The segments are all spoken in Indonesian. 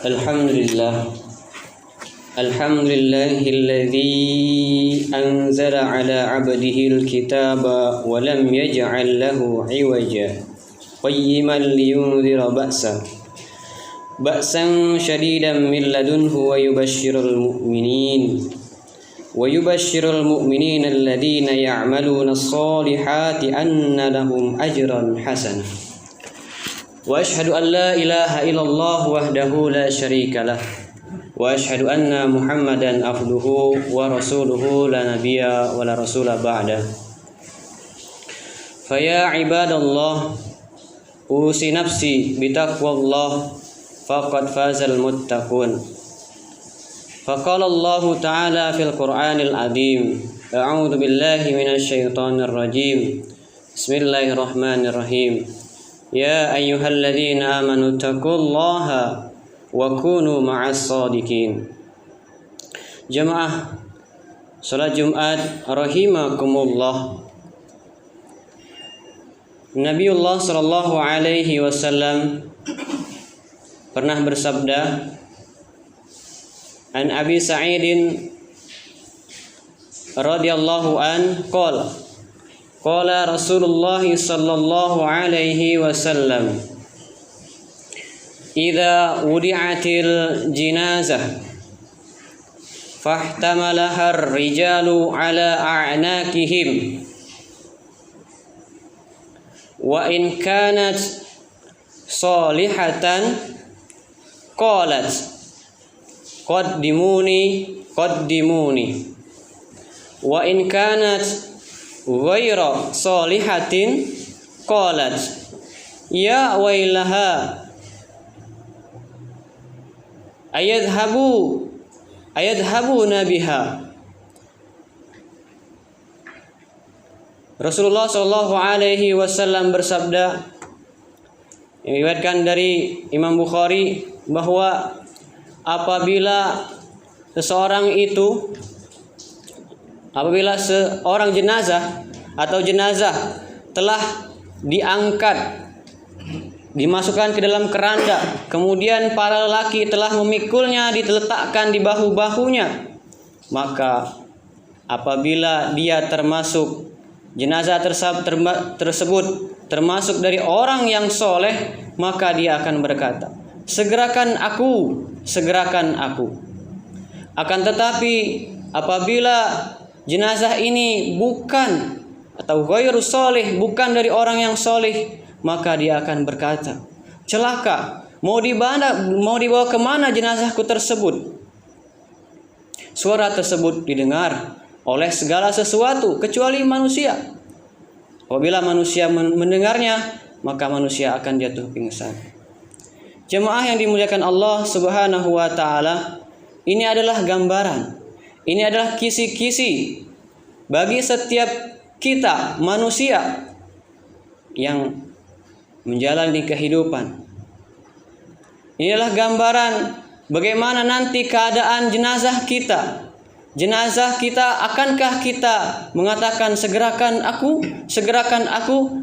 Alhamdulillah. Alhamdulillahilladzi anzala ala 'abdihil kitaba wa lam yaj'al lahu 'iwaja qayyiman liyunzira ba'san syadidan min ladunhu wa yubashshirul mu'minina alladhina ya'maluna as-solihati anna lahum ajran hasanah. Wa ashhadu an la ilaha illallah wahdahu la syarika lah. Wa ashhadu anna Muhammadan abduhu wa rasuluhu la nabiyya wa la rasula ba'da. Fa ya ibadallah, usi nafsi bitaqwallah faqad fazal muttaqun. Faqala Allah ta'ala fil Qur'anil azim. A'udzu billahi minasy syaithanir rajim. Bismillahirrahmanirrahim. Ya ayyuhalladzina amanu taqullaha wa kunu ma'as shadiqin. Jamaah salat Jumat rahimakumullah. Nabiullah sallallahu alaihi wasallam pernah bersabda, an Abi Sa'idin radhiyallahu an qala Rasulullah sallallahu alaihi wasallam, idza wudi'atil jinazah fahtamalaha ar-rijalu ala a'naqihim wa in kanat salihatan qalat qaddimuni wa in kanat ghayra salihatin qalat ya wailaha ayadhabuna biha. Rasulullah sallallahu alaihi wasallam bersabda, yang diriwayatkan dari Imam Bukhari, bahwa apabila seorang jenazah atau jenazah telah diangkat, dimasukkan ke dalam keranda, kemudian para lelaki telah memikulnya, diletakkan di bahu-bahunya, maka apabila dia termasuk jenazah tersebut termasuk dari orang yang soleh, maka dia akan berkata, segerakan aku. Akan tetapi apabila jenazah ini bukan atau ghairu soleh, bukan dari orang yang soleh, maka dia akan berkata, celaka, mau dibawa kemana jenazahku tersebut? Suara tersebut didengar oleh segala sesuatu kecuali manusia. Apabila manusia mendengarnya, maka manusia akan jatuh pingsan. Jemaah yang dimuliakan Allah Subhanahu wa taala, ini adalah gambaran, ini adalah kisi-kisi bagi setiap kita manusia yang menjalani kehidupan. Inilah gambaran bagaimana nanti keadaan jenazah kita. Jenazah kita, akankah kita mengatakan segerakan aku,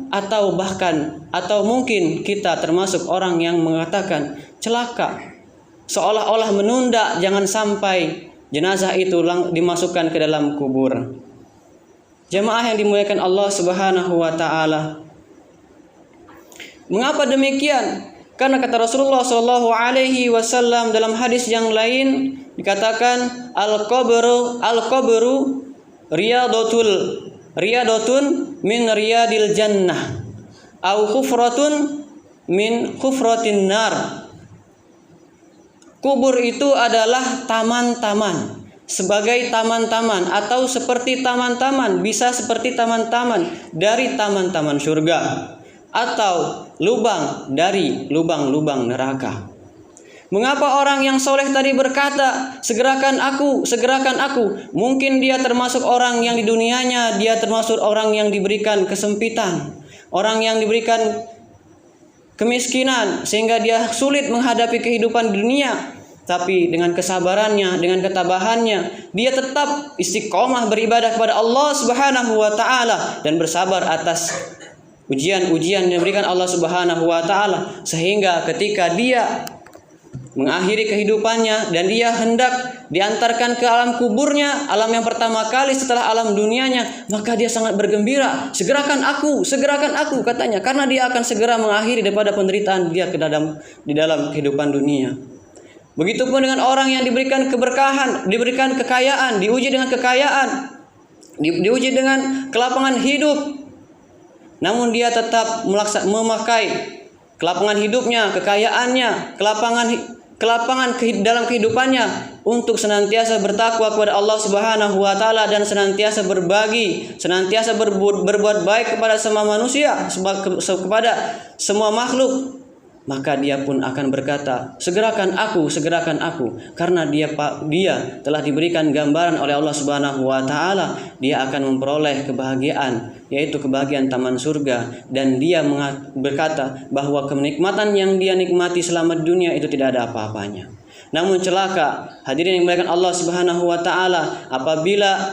atau mungkin kita termasuk orang yang mengatakan celaka, seolah-olah menunda jangan sampai jenazah itu dimasukkan ke dalam kubur. Jemaah yang dimuliakan Allah Subhanahu wa taala, mengapa demikian? Karena kata Rasulullah sallallahu alaihi wasallam dalam hadis yang lain dikatakan al-qabru riyadotun min riyadil jannah au khufratun min khufratin nar. Kubur itu adalah taman-taman, sebagai taman-taman atau seperti taman-taman, bisa seperti taman-taman dari taman-taman surga, atau lubang dari lubang-lubang neraka. Mengapa orang yang soleh tadi berkata segerakan aku? Mungkin dia termasuk orang yang di dunianya dia termasuk orang yang diberikan kesempitan, orang yang diberikan kemiskinan sehingga dia sulit menghadapi kehidupan di dunia. Tapi dengan kesabarannya, dengan ketabahannya, dia tetap istiqomah beribadah kepada Allah Subhanahu wa taala dan bersabar atas ujian-ujian yang diberikan Allah Subhanahu wa taala, sehingga ketika dia mengakhiri kehidupannya dan dia hendak diantarkan ke alam kuburnya, alam yang pertama kali setelah alam dunianya, maka dia sangat bergembira. Segerakan aku katanya, karena dia akan segera mengakhiri daripada penderitaan dia di dalam kehidupan dunia. Begitupun dengan orang yang diberikan keberkahan, diberikan kekayaan, diuji dengan kekayaan, diuji dengan kelapangan hidup, namun dia tetap memakai kelapangan hidupnya, kekayaannya, kelapangan dalam kehidupannya untuk senantiasa bertakwa kepada Allah Subhanahu wa taala dan senantiasa berbagi, senantiasa berbuat baik kepada semua manusia, kepada semua makhluk, maka dia pun akan berkata, segerakan aku, karena dia telah diberikan gambaran oleh Allah Subhanahu wa taala, dia akan memperoleh kebahagiaan, yaitu kebahagiaan taman surga, dan dia berkata bahwa kenikmatan yang dia nikmati selama dunia itu tidak ada apa-apanya. Namun celaka, hadirin yang dimuliakan Allah Subhanahu wa taala, apabila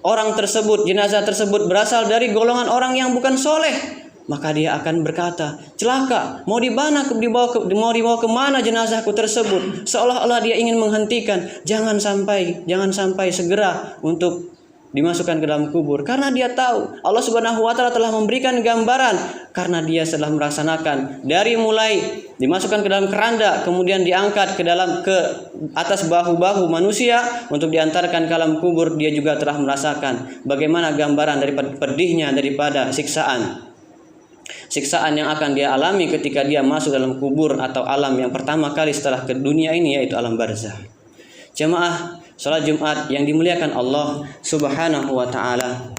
orang tersebut, jenazah tersebut berasal dari golongan orang yang bukan soleh, maka dia akan berkata, celaka, mau dibawa kemana jenazahku tersebut? Seolah-olah dia ingin menghentikan, jangan sampai segera untuk dimasukkan ke dalam kubur, karena dia tahu Allah Subhanahu wa taala telah memberikan gambaran, karena dia telah melaksanakan dari mulai dimasukkan ke dalam keranda, kemudian diangkat ke atas bahu-bahu manusia untuk diantarkan ke dalam kubur. Dia juga telah merasakan bagaimana gambaran daripada pedihnya daripada siksaan yang akan dia alami ketika dia masuk dalam kubur atau alam yang pertama kali setelah ke dunia ini, yaitu alam barzah. Jemaah salat Jumat yang dimuliakan Allah Subhanahu wa taala,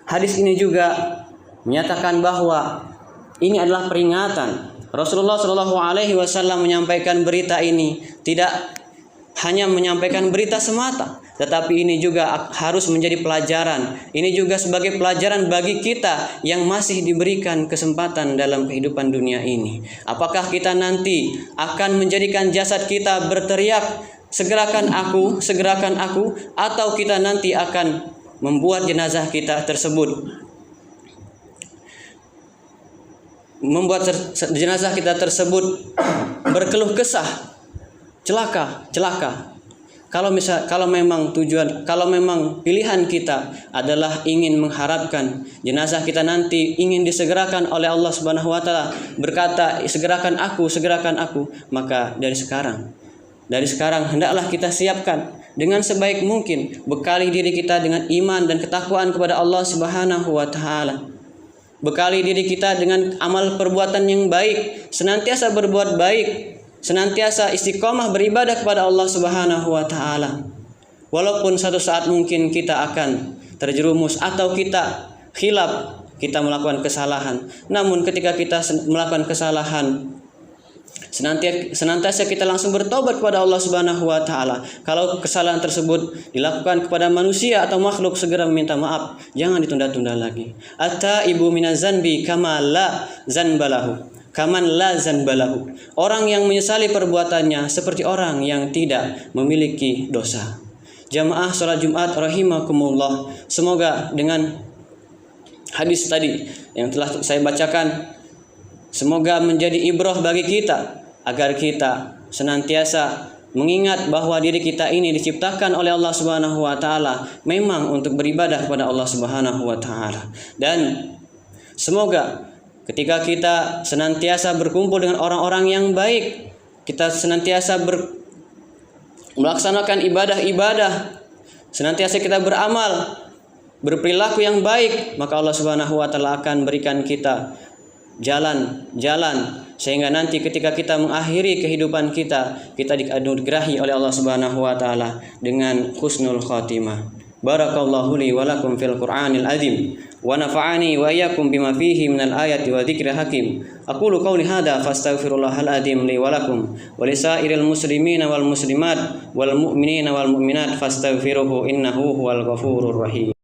hadis ini juga menyatakan bahwa ini adalah peringatan. Rasulullah Shallallahu alaihi wasallam menyampaikan berita ini tidak hanya menyampaikan berita semata, tetapi ini juga harus menjadi pelajaran. Ini juga sebagai pelajaran bagi kita yang masih diberikan kesempatan dalam kehidupan dunia ini. Apakah kita nanti akan menjadikan jasad kita berteriak, segerakan aku, atau kita nanti akan membuat jenazah kita tersebut berkeluh kesah, celaka. Kalau memang pilihan kita adalah ingin mengharapkan jenazah kita nanti ingin disegerakan oleh Allah Subhanahu wa taala, berkata segerakan aku, maka dari sekarang hendaklah kita siapkan dengan sebaik mungkin, bekali diri kita dengan iman dan ketakwaan kepada Allah Subhanahu wa taala. Bekali diri kita dengan amal perbuatan yang baik, senantiasa berbuat baik, senantiasa istiqomah beribadah kepada Allah Subhanahu wa taala. Walaupun satu saat mungkin kita akan terjerumus atau kita khilaf, kita melakukan kesalahan. Namun ketika kita melakukan kesalahan, senantiasa kita langsung bertobat kepada Allah Subhanahu wa taala. Kalau kesalahan tersebut dilakukan kepada manusia atau makhluk, segera meminta maaf, jangan ditunda-tunda lagi. At-taibu minaz zanbi kaman la zanbalahu. Orang yang menyesali perbuatannya seperti orang yang tidak memiliki dosa. Jamaah salat Jumat rahimakumullah, semoga dengan hadis tadi yang telah saya bacakan, semoga menjadi ibrah bagi kita, agar kita senantiasa mengingat bahwa diri kita ini diciptakan oleh Allah Subhanahu wa taala memang untuk beribadah kepada Allah Subhanahu wa taala. Dan semoga ketika kita senantiasa berkumpul dengan orang-orang yang baik, kita senantiasa melaksanakan ibadah-ibadah, senantiasa kita beramal, berperilaku yang baik, maka Allah Subhanahu wa taala akan berikan kita jalan sehingga nanti ketika kita mengakhiri kehidupan kita dianugerahi oleh Allah Subhanahu wa taala dengan husnul khatimah. Barakallahu li wa lakum fil Qur'anil azim wa nafa'ani wa iyyakum bima fihi minal ayati wa dzikril hakim. Aqulu qawli hadza fastaghfirullahal azim li wa lakum wa lisairil muslimina wal muslimat wal mu'minina wal mu'minat fastaghfiruhu innahu huwal ghafurur rahim.